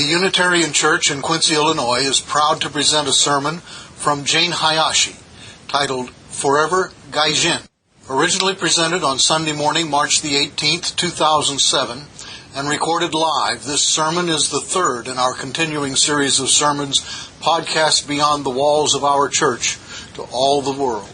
The Unitarian Church in Quincy, Illinois is proud to present a sermon from Jane Hayashi titled Forever Gaijin. Originally presented on Sunday morning, March the 18th, 2007, and recorded live, this sermon is the third in our continuing series of sermons, podcast beyond the walls of our church to all the world.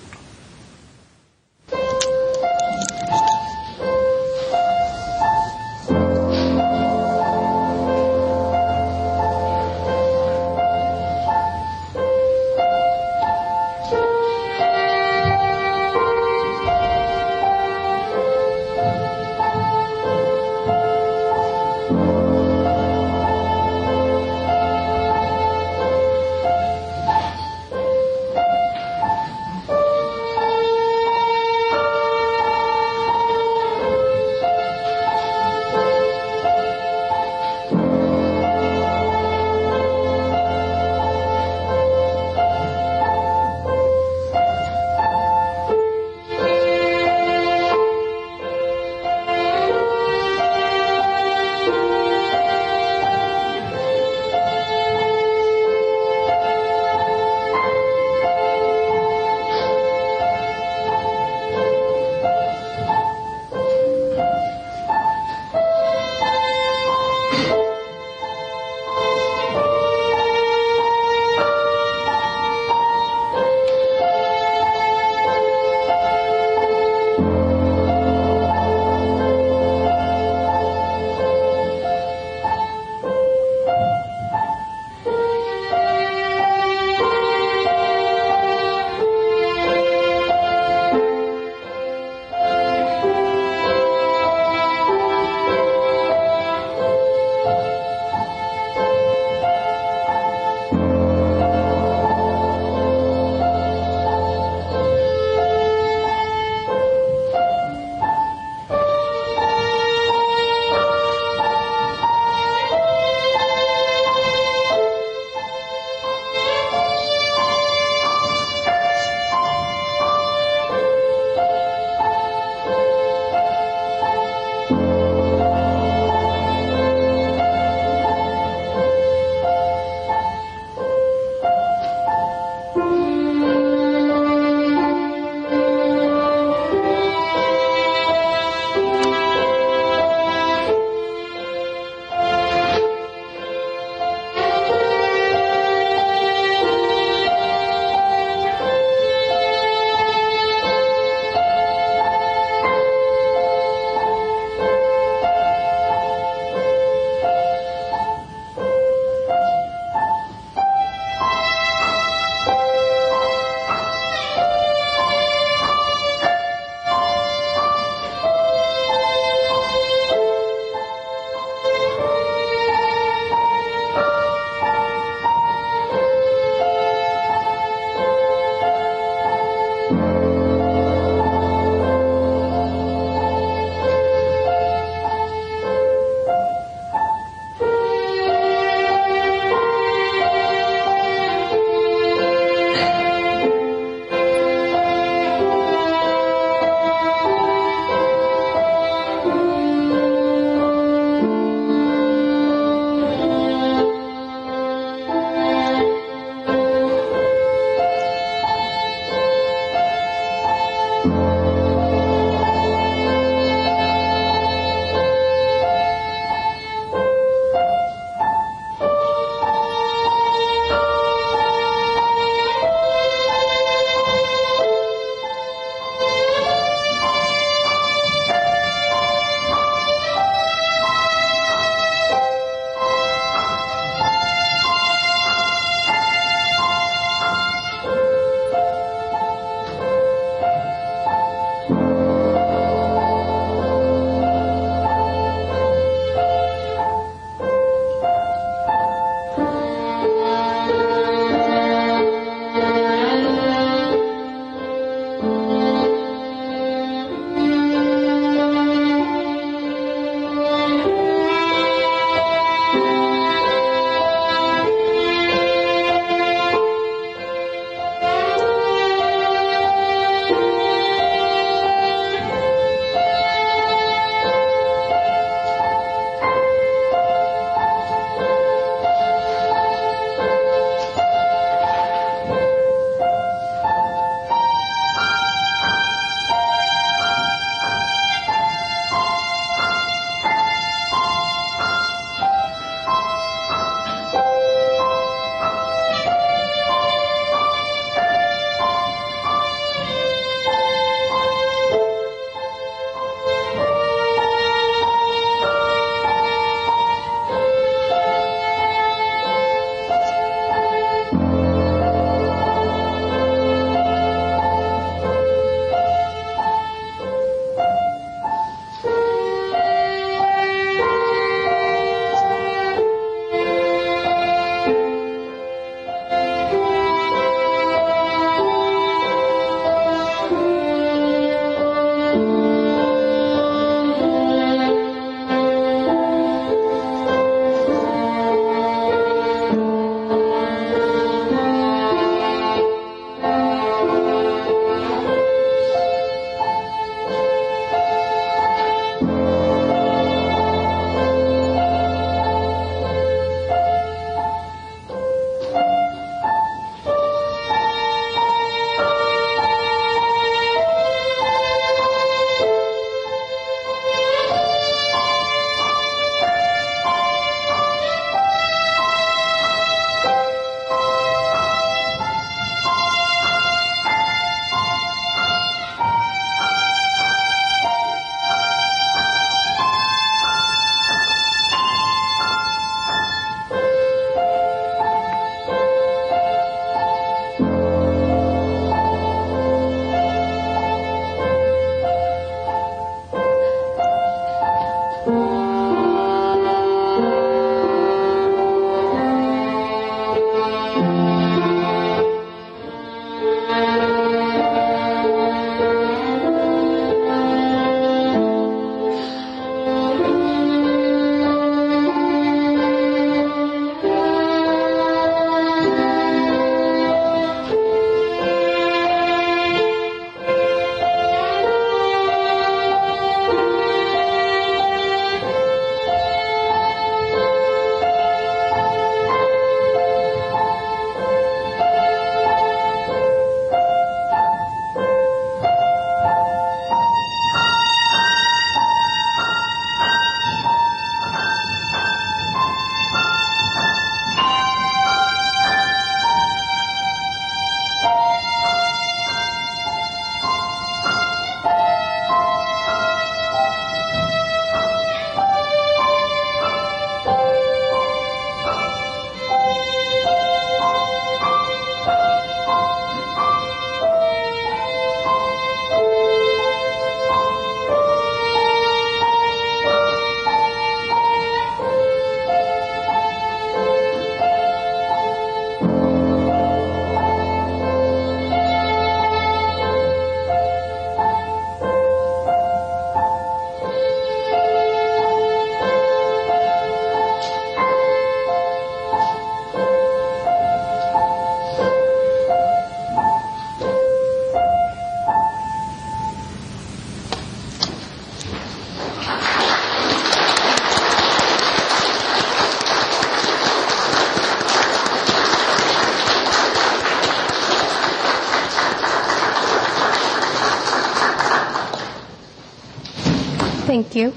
Thank you.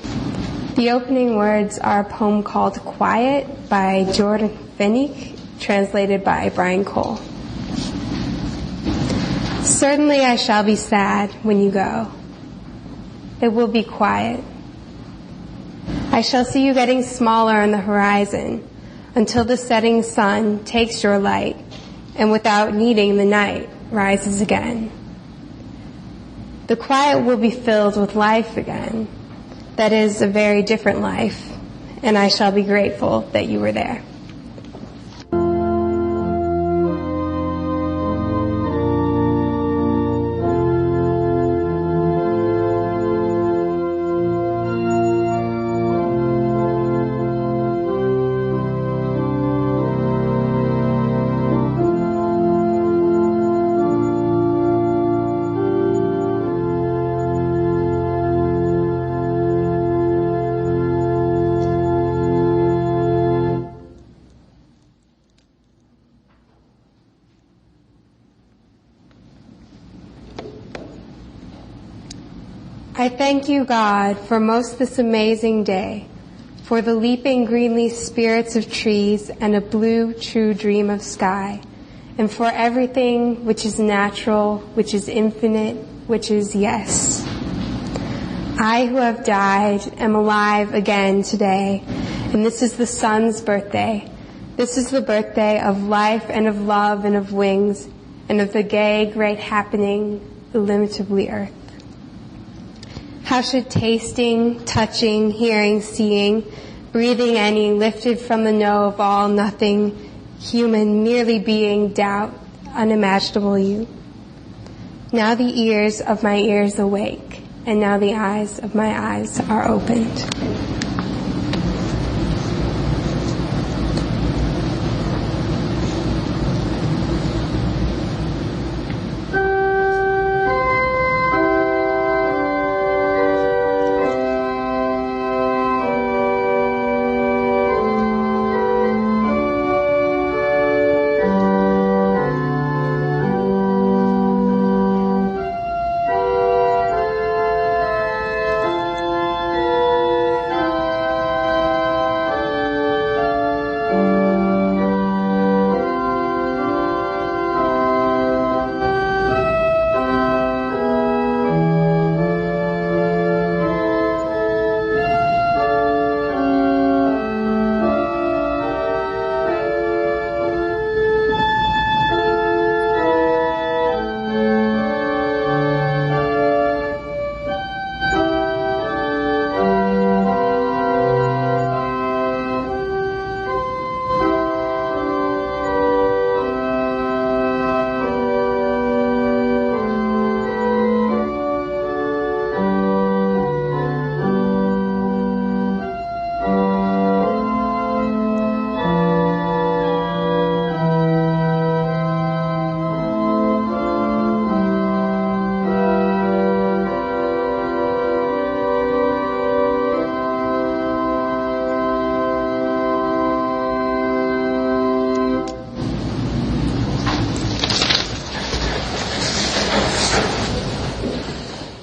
The opening words are a poem called Quiet by Jordan Fennick, translated by Brian Cole. Certainly I shall be sad when you go. It will be quiet. I shall see you getting smaller on the horizon until the setting sun takes your light and without needing the night rises again. The quiet will be filled with life again. That is a very different life, and I shall be grateful that you were there. I thank you, God, for most this amazing day, for the leaping greenly spirits of trees and a blue, true dream of sky, and for everything which is natural, which is infinite, which is yes. I who have died am alive again today, and this is the sun's birthday. This is the birthday of life and of love and of wings, and of the gay, great happening, illimitably earth. How should tasting, touching, hearing, seeing, breathing any, lifted from the no of all, nothing, human, merely being, doubt, unimaginable you? Now the ears of my ears awake, and now the eyes of my eyes are opened.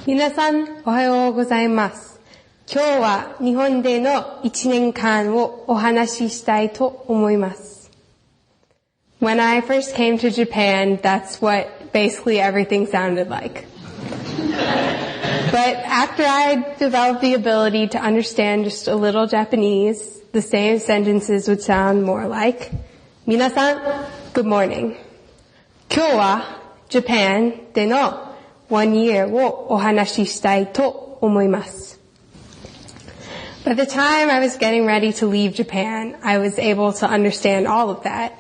皆さん、おはようございます。今日は日本での1年間をお話ししたいと思います。When I first came to Japan, that's what basically everything sounded like. But after I developed the ability to understand just a little Japanese, the same sentences would sound more like, 皆さん、good morning. 今日は Japan での1 year をお話ししたいと思います。By the time I was getting ready to leave Japan, I was able to understand all of that,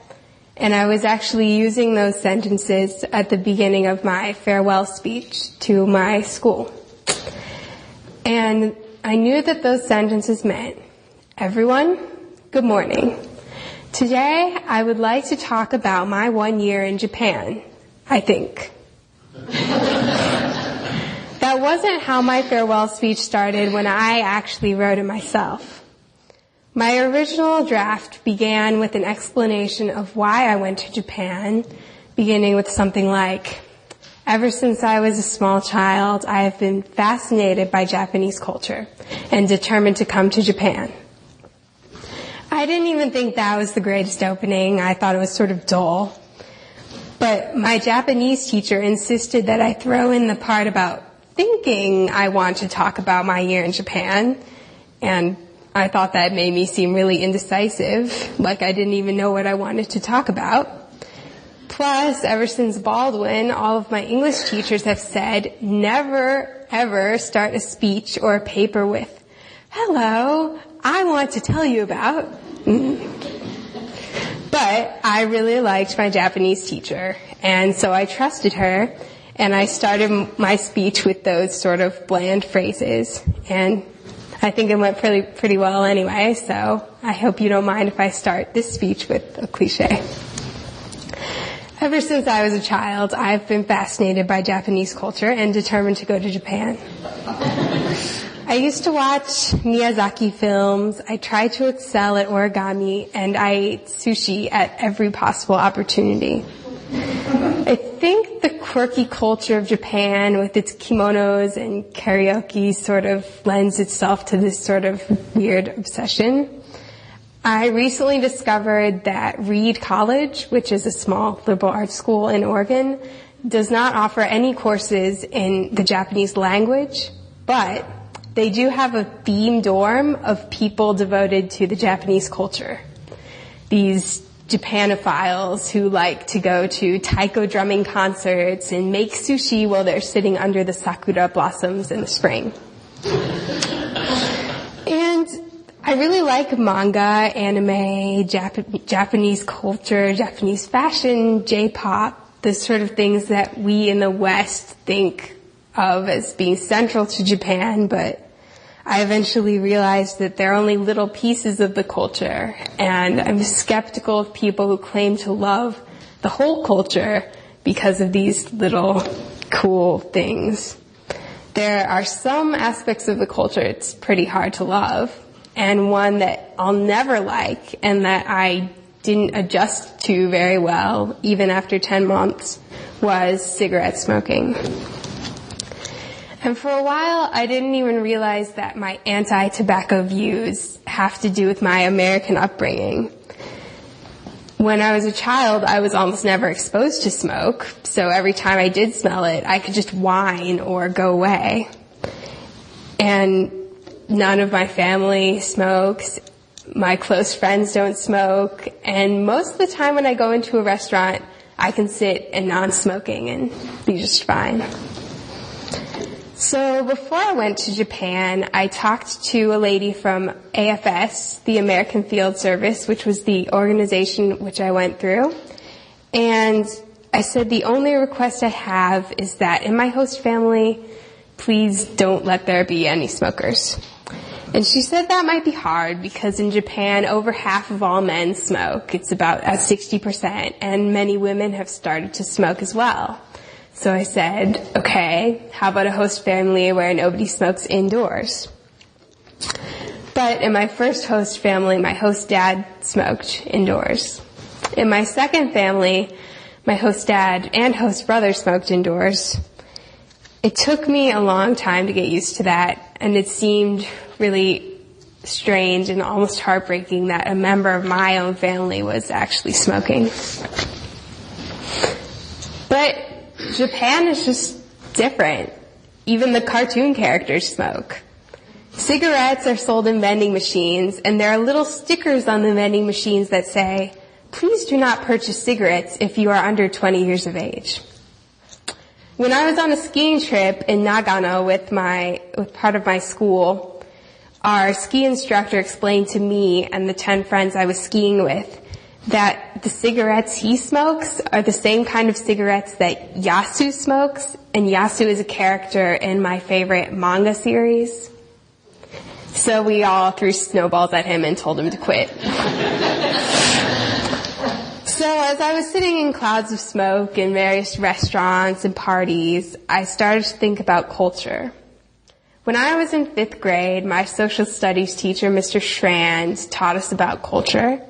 and I was actually using those sentences at the beginning of my farewell speech to my school. And I knew that those sentences meant, everyone, good morning. Today, I would like to talk about my 1 year in Japan, I think. That wasn't how my farewell speech started when I actually wrote it myself. My original draft began with an explanation of why I went to Japan, beginning with something like, Ever since I was a small child, I have been fascinated by Japanese culture and determined to come to Japan. I didn't even think that was the greatest opening. I thought it was sort of dull. But my Japanese teacher insisted that I throw in the part about thinking I want to talk about my year in Japan. And I thought that made me seem really indecisive, like I didn't even know what I wanted to talk about. Plus, ever since Baldwin, all of my English teachers have said, never, ever start a speech or a paper with, "Hello, I want to tell you about." But I really liked my Japanese teacher, and so I trusted her, and I started my speech with those sort of bland phrases, and I think it went pretty well anyway, so I hope you don't mind if I start this speech with a cliche. Ever since I was a child, I've been fascinated by Japanese culture and determined to go to Japan. I used to watch Miyazaki films, I tried to excel at origami, and I ate sushi at every possible opportunity. I think the quirky culture of Japan with its kimonos and karaoke sort of lends itself to this sort of weird obsession. I recently discovered that Reed College, which is a small liberal arts school in Oregon, does not offer any courses in the Japanese language, but they do have a theme dorm of people devoted to the Japanese culture. These Japanophiles who like to go to taiko drumming concerts and make sushi while they're sitting under the sakura blossoms in the spring. And I really like manga, anime, Japanese culture, Japanese fashion, J-pop, the sort of things that we in the West think of as being central to Japan, but I eventually realized that they're only little pieces of the culture, and I'm skeptical of people who claim to love the whole culture because of these little cool things. There are some aspects of the culture it's pretty hard to love, and one that I'll never like and that I didn't adjust to very well, even after 10 months, was cigarette smoking. And for a while, I didn't even realize that my anti-tobacco views have to do with my American upbringing. When I was a child, I was almost never exposed to smoke, so every time I did smell it, I could just whine or go away. And none of my family smokes, my close friends don't smoke, and most of the time when I go into a restaurant, I can sit in non-smoking and be just fine. So before I went to Japan, I talked to a lady from AFS, the American Field Service, which was the organization which I went through. And I said, the only request I have is that in my host family, please don't let there be any smokers. And she said that might be hard because in Japan, over half of all men smoke. It's about 60%, and many women have started to smoke as well. So I said, okay, how about a host family where nobody smokes indoors? But in my first host family, my host dad smoked indoors. In my second family, my host dad and host brother smoked indoors. It took me a long time to get used to that, and it seemed really strange and almost heartbreaking that a member of my own family was actually smoking. But Japan is just different. Even the cartoon characters smoke. Cigarettes are sold in vending machines, and there are little stickers on the vending machines that say, "Please do not purchase cigarettes if you are under 20 years of age." When I was on a skiing trip in Nagano with part of my school, our ski instructor explained to me and the 10 friends I was skiing with that the cigarettes he smokes are the same kind of cigarettes that Yasu smokes, and Yasu is a character in my favorite manga series. So we all threw snowballs at him and told him to quit. So as I was sitting in clouds of smoke in various restaurants and parties, I started to think about culture. When I was in 5th grade, my social studies teacher, Mr. Schrand, taught us about culture.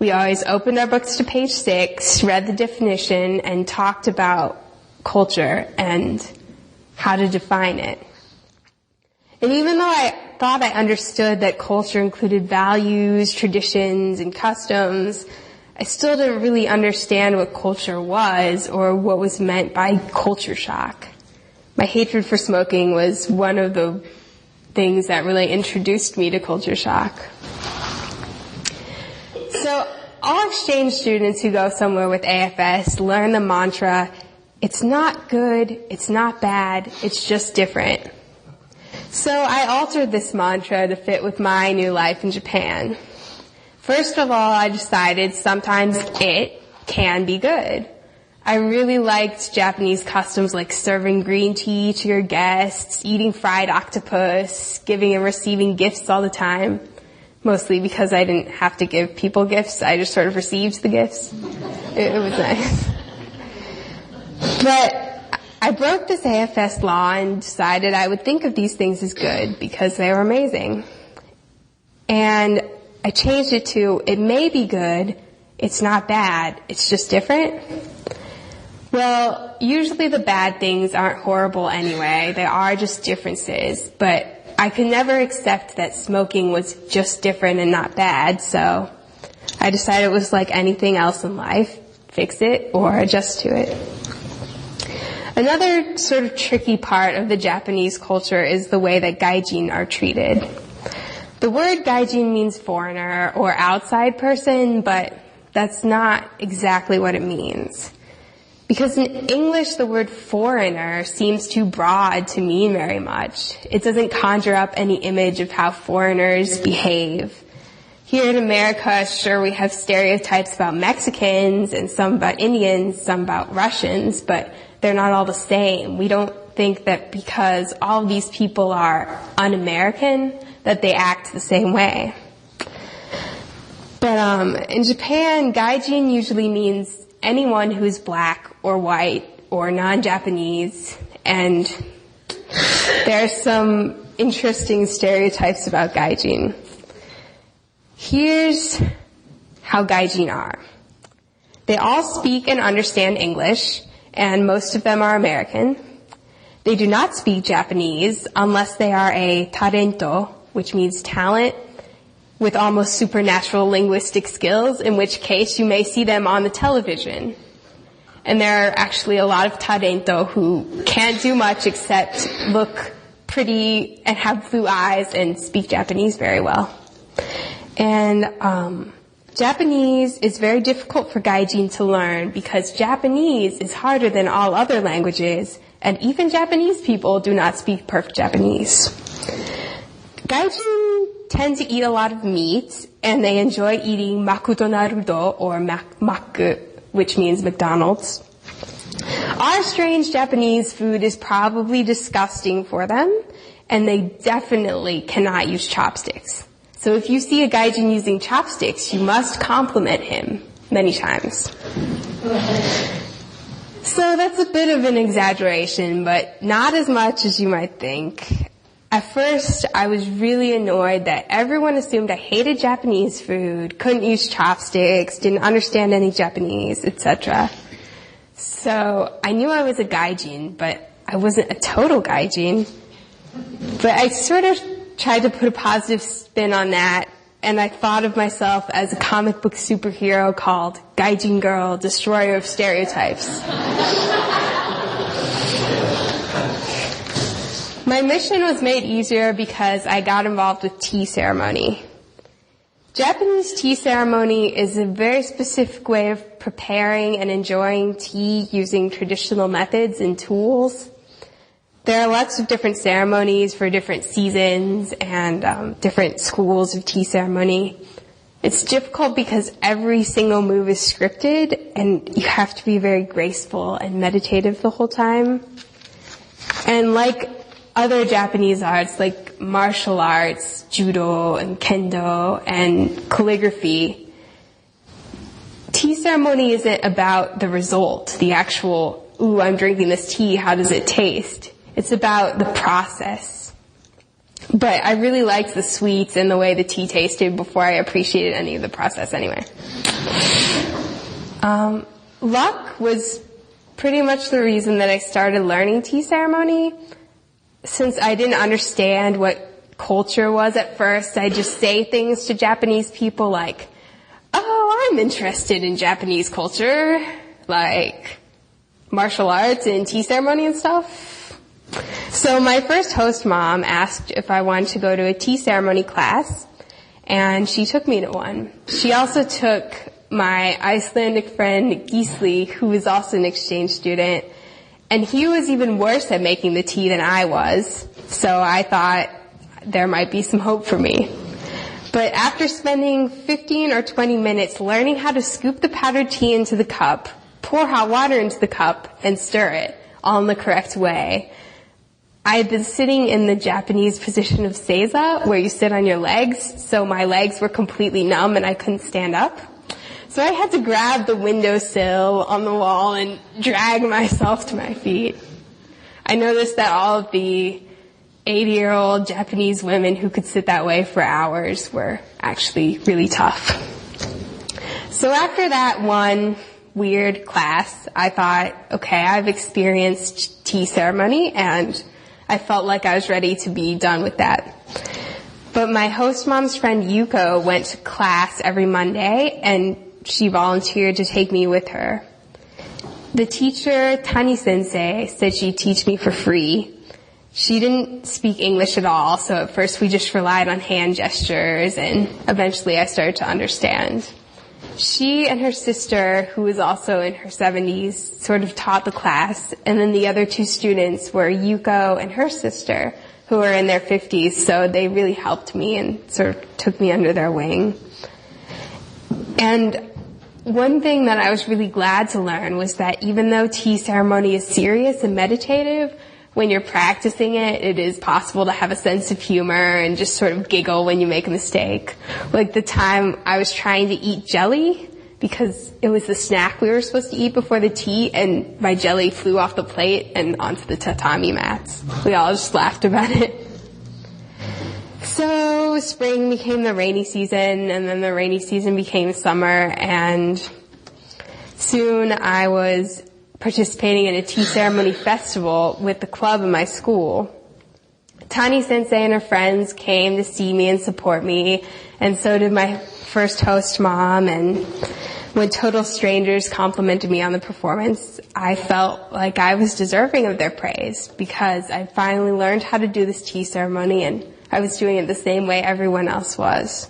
We always opened our books to page 6, read the definition, and talked about culture and how to define it. And even though I thought I understood that culture included values, traditions, and customs, I still didn't really understand what culture was or what was meant by culture shock. My hatred for smoking was one of the things that really introduced me to culture shock. So all exchange students who go somewhere with AFS learn the mantra, it's not good, it's not bad, it's just different. So I altered this mantra to fit with my new life in Japan. First of all, I decided sometimes it can be good. I really liked Japanese customs like serving green tea to your guests, eating fried octopus, giving and receiving gifts all the time. Mostly because I didn't have to give people gifts, I just sort of received the gifts. It was nice. But I broke this AFS law and decided I would think of these things as good because they were amazing. And I changed it to, it may be good, it's not bad, it's just different. Well, usually the bad things aren't horrible anyway, they are just differences, but I could never accept that smoking was just different and not bad, so I decided it was like anything else in life, fix it or adjust to it. Another sort of tricky part of the Japanese culture is the way that Gaijin are treated. The word Gaijin means foreigner or outside person, but that's not exactly what it means. Because in English, the word foreigner seems too broad to mean very much. It doesn't conjure up any image of how foreigners behave. Here in America, sure, we have stereotypes about Mexicans and some about Indians, some about Russians, but they're not all the same. We don't think that because all of these people are un-American, that they act the same way. But in Japan, Gaijin usually means anyone who's black or white or non-Japanese, and there are some interesting stereotypes about Gaijin. Here's how Gaijin are. They all speak and understand English, and most of them are American. They do not speak Japanese unless they are a tarento, which means talent, with almost supernatural linguistic skills, in which case you may see them on the television. And there are actually a lot of tarento who can't do much except look pretty and have blue eyes and speak Japanese very well. And Japanese is very difficult for Gaijin to learn because Japanese is harder than all other languages, and even Japanese people do not speak perfect Japanese. Gaijin tend to eat a lot of meat, and they enjoy eating makudonarudo, or maku, which means McDonald's. Our strange Japanese food is probably disgusting for them, and they definitely cannot use chopsticks. So if you see a Gaijin using chopsticks, you must compliment him many times. So that's a bit of an exaggeration, but not as much as you might think. At first, I was really annoyed that everyone assumed I hated Japanese food, couldn't use chopsticks, didn't understand any Japanese, etc. So I knew I was a Gaijin, but I wasn't a total Gaijin. But I sort of tried to put a positive spin on that, and I thought of myself as a comic book superhero called Gaijin Girl, Destroyer of Stereotypes. My mission was made easier because I got involved with tea ceremony. Japanese tea ceremony is a very specific way of preparing and enjoying tea using traditional methods and tools. There are lots of different ceremonies for different seasons and different schools of tea ceremony. It's difficult because every single move is scripted and you have to be very graceful and meditative the whole time. And like other Japanese arts, like martial arts, judo and kendo and calligraphy, tea ceremony isn't about the result, the actual, ooh, I'm drinking this tea, how does it taste? It's about the process. But I really liked the sweets and the way the tea tasted before I appreciated any of the process anyway. Luck was pretty much the reason that I started learning tea ceremony. Since I didn't understand what culture was at first, I just say things to Japanese people like, oh, I'm interested in Japanese culture, like martial arts and tea ceremony and stuff. So my first host mom asked if I wanted to go to a tea ceremony class, and she took me to one. She also took my Icelandic friend Gisli, who was also an exchange student, and he was even worse at making the tea than I was, so I thought there might be some hope for me. But after spending 15 or 20 minutes learning how to scoop the powdered tea into the cup, pour hot water into the cup, and stir it, all in the correct way, I had been sitting in the Japanese position of seiza, where you sit on your legs, so my legs were completely numb and I couldn't stand up. So I had to grab the windowsill on the wall and drag myself to my feet. I noticed that all of the 80-year-old Japanese women who could sit that way for hours were actually really tough. So after that one weird class, I thought, okay, I've experienced tea ceremony, and I felt like I was ready to be done with that. But my host mom's friend Yuko went to class every Monday, and she volunteered to take me with her. The teacher, Tani Sensei, said she'd teach me for free. She didn't speak English at all, so at first we just relied on hand gestures, and eventually I started to understand. She and her sister, who was also in her 70s, sort of taught the class, and then the other two students were Yuko and her sister, who were in their 50s, so they really helped me and sort of took me under their wing. And one thing that I was really glad to learn was that even though tea ceremony is serious and meditative, when you're practicing it, it is possible to have a sense of humor and just sort of giggle when you make a mistake. Like the time I was trying to eat jelly, because it was the snack we were supposed to eat before the tea, and my jelly flew off the plate and onto the tatami mats. We all just laughed about it. So spring became the rainy season, and then the rainy season became summer, and soon I was participating in a tea ceremony festival with the club in my school. Tani Sensei and her friends came to see me and support me, and so did my first host mom, and when total strangers complimented me on the performance, I felt like I was deserving of their praise because I finally learned how to do this tea ceremony, and I was doing it the same way everyone else was.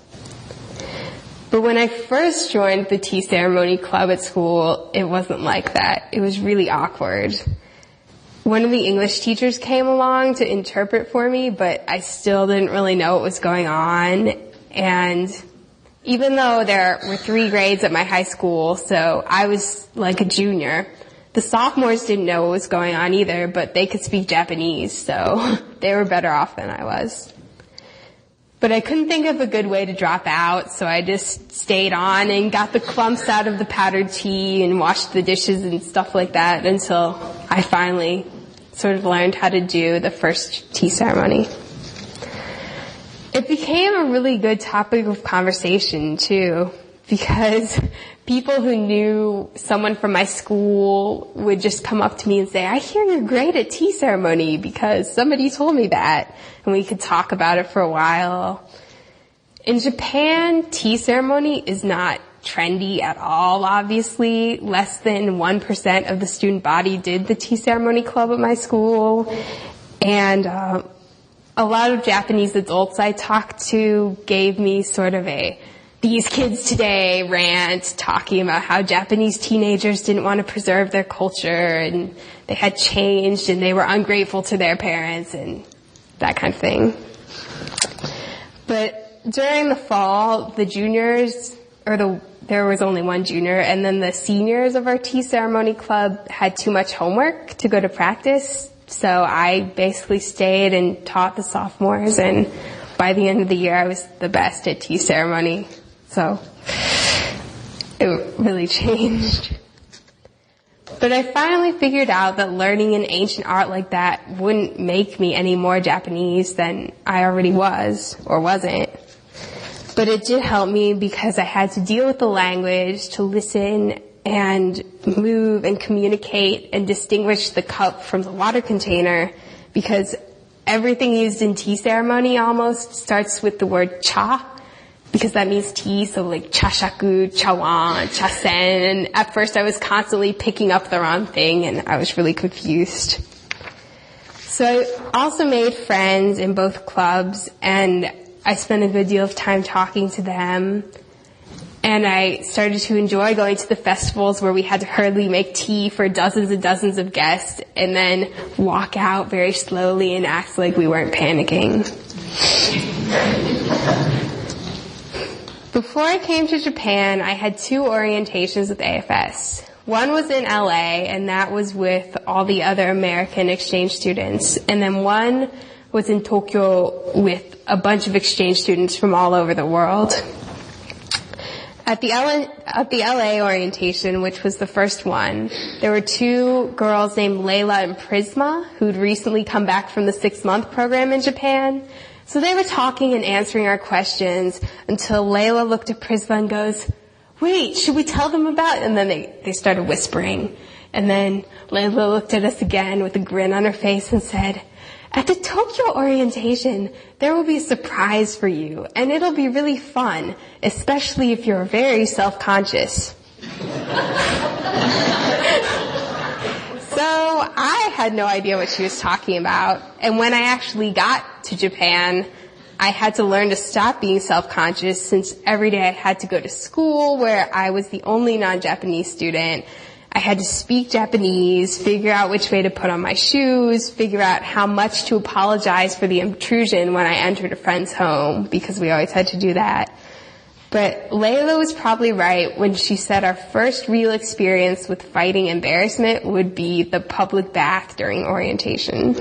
But when I first joined the tea ceremony club at school, it wasn't like that. It was really awkward. One of the English teachers came along to interpret for me, but I still didn't really know what was going on. And even though there were 3 grades at my high school, so I was like a junior, the sophomores didn't know what was going on either, but they could speak Japanese, so they were better off than I was. But I couldn't think of a good way to drop out, so I just stayed on and got the clumps out of the powdered tea and washed the dishes and stuff like that until I finally sort of learned how to do the first tea ceremony. It became a really good topic of conversation, too, because people who knew someone from my school would just come up to me and say, I hear you're great at tea ceremony because somebody told me that. And we could talk about it for a while. In Japan, tea ceremony is not trendy at all, obviously. Less than 1% of the student body did the tea ceremony club at my school. And a lot of Japanese adults I talked to gave me sort of a these kids today rant, talking about how Japanese teenagers didn't want to preserve their culture and they had changed and they were ungrateful to their parents and that kind of thing. But during the fall, the juniors, there was only one junior, and then the seniors of our tea ceremony club had too much homework to go to practice, so I basically stayed and taught the sophomores, and by the end of the year I was the best at tea ceremony. So it really changed. But I finally figured out that learning an ancient art like that wouldn't make me any more Japanese than I already was, or wasn't. But it did help me because I had to deal with the language, to listen and move and communicate and distinguish the cup from the water container, because everything used in tea ceremony almost starts with the word cha, because that means tea, so like chashaku, chawan, chasen, and at first I was constantly picking up the wrong thing and I was really confused. So I also made friends in both clubs, and I spent a good deal of time talking to them, and I started to enjoy going to the festivals where we had to hurriedly make tea for dozens and dozens of guests and then walk out very slowly and act like we weren't panicking. Before I came to Japan, I had 2 orientations with AFS. One was in LA, and that was with all the other American exchange students. And then one was in Tokyo with a bunch of exchange students from all over the world. At the LA orientation, which was the first one, there were 2 girls named Layla and Prisma who'd recently come back from the 6-month program in Japan. So they were talking and answering our questions until Layla looked at Prisma and goes, "Wait, should we tell them about it?" And then they started whispering. And then Layla looked at us again with a grin on her face and said, "At the Tokyo orientation, there will be a surprise for you, and it'll be really fun, especially if you're very self-conscious." So I had no idea what she was talking about, and when I actually got to Japan, I had to learn to stop being self-conscious, since every day I had to go to school where I was the only non-Japanese student. I had to speak Japanese, figure out which way to put on my shoes, figure out how much to apologize for the intrusion when I entered a friend's home, because we always had to do that. But Layla was probably right when she said our first real experience with fighting embarrassment would be the public bath during orientation.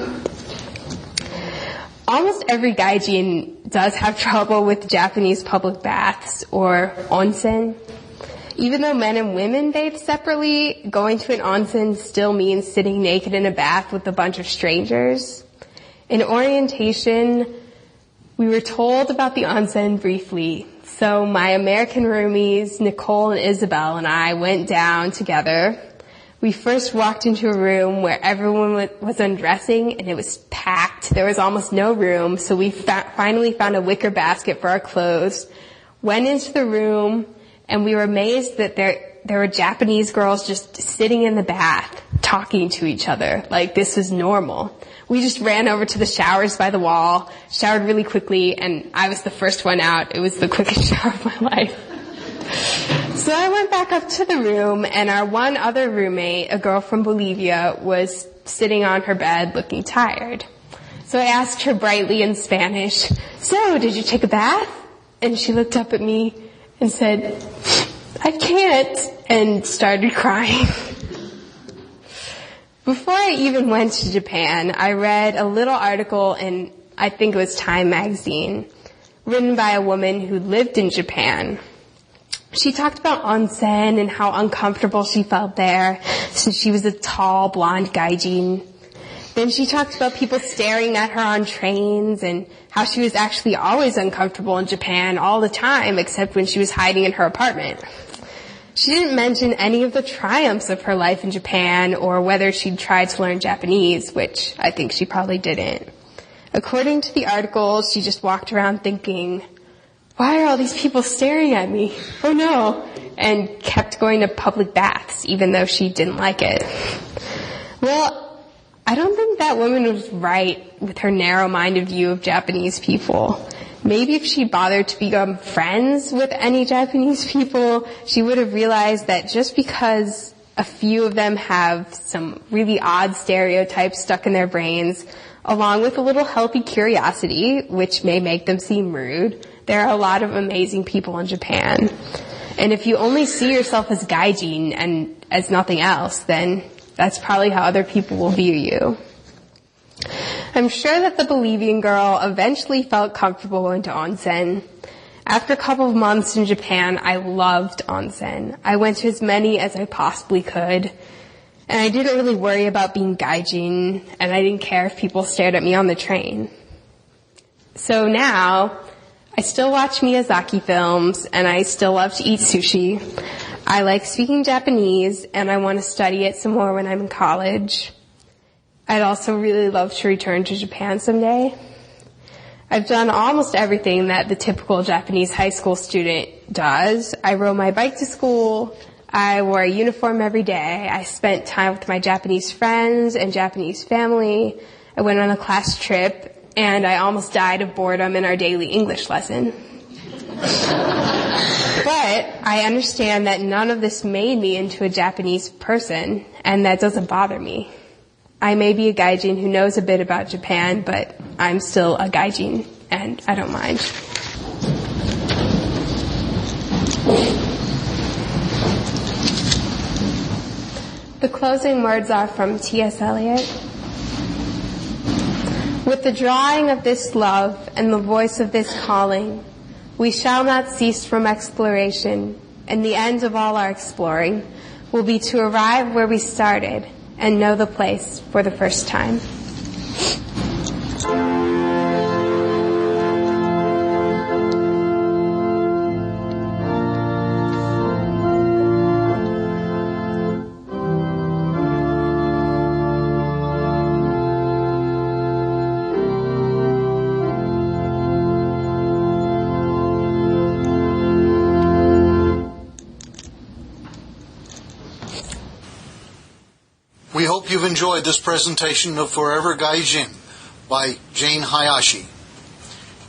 Almost every Gaijin does have trouble with Japanese public baths, or onsen. Even though men and women bathe separately, going to an onsen still means sitting naked in a bath with a bunch of strangers. In orientation, we were told about the onsen briefly. So my American roomies, Nicole and Isabel, and I went down together. We first walked into a room where everyone was undressing, and it was packed. There was almost no room, so we finally found a wicker basket for our clothes, went into the room, and we were amazed that there were Japanese girls just sitting in the bath talking to each other like this was normal. We just ran over to the showers by the wall, showered really quickly, and I was the first one out. It was the quickest shower of my life. So I went back up to the room, and our one other roommate, a girl from Bolivia, was sitting on her bed looking tired. So I asked her brightly in Spanish, "So, did you take a bath?" And she looked up at me and said, "I can't," and started crying. Before I even went to Japan, I read a little article in, I think it was Time magazine, written by a woman who lived in Japan. She talked about onsen and how uncomfortable she felt there since she was a tall, blonde gaijin. Then she talked about people staring at her on trains and how she was actually always uncomfortable in Japan all the time except when she was hiding in her apartment. She didn't mention any of the triumphs of her life in Japan or whether she'd tried to learn Japanese, which I think she probably didn't. According to the article, she just walked around thinking, "Why are all these people staring at me? Oh no," and kept going to public baths even though she didn't like it. Well, I don't think that woman was right with her narrow-minded view of Japanese people. Maybe if she bothered to become friends with any Japanese people, she would have realized that just because a few of them have some really odd stereotypes stuck in their brains, along with a little healthy curiosity, which may make them seem rude, there are a lot of amazing people in Japan. And if you only see yourself as gaijin and as nothing else, then that's probably how other people will view you. I'm sure that the Bolivian girl eventually felt comfortable going to onsen. After a couple of months in Japan, I loved onsen. I went to as many as I possibly could, and I didn't really worry about being gaijin, and I didn't care if people stared at me on the train. So now, I still watch Miyazaki films, and I still love to eat sushi, I like speaking Japanese, and I want to study it some more when I'm in college. I'd also really love to return to Japan someday. I've done almost everything that the typical Japanese high school student does. I rode my bike to school. I wore a uniform every day. I spent time with my Japanese friends and Japanese family. I went on a class trip, and I almost died of boredom in our daily English lesson. But I understand that none of this made me into a Japanese person, and that doesn't bother me. I may be a Gaijin who knows a bit about Japan, but I'm still a Gaijin, and I don't mind. The closing words are from T.S. Eliot. With the drawing of this love and the voice of this calling, we shall not cease from exploration, and the end of all our exploring will be to arrive where we started and know the place for the first time. We hope you've enjoyed this presentation of Forever Gaijin by Jane Hayashi.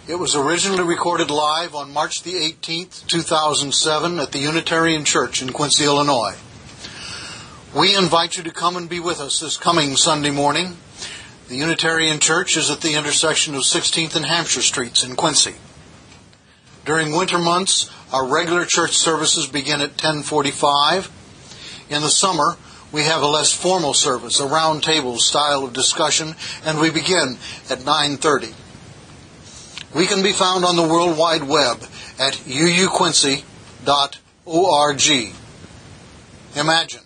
It was originally recorded live on March the 18th, 2007 at the Unitarian Church in Quincy, Illinois. We invite you to come and be with us this coming Sunday morning. The Unitarian Church is at the intersection of 16th and Hampshire Streets in Quincy. During winter months, our regular church services begin at 10:45. In the summer, we have a less formal service, a round table style of discussion, and we begin at 9:30. We can be found on the World Wide Web at uuquincy.org. Imagine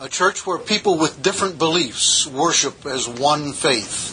a church where people with different beliefs worship as one faith.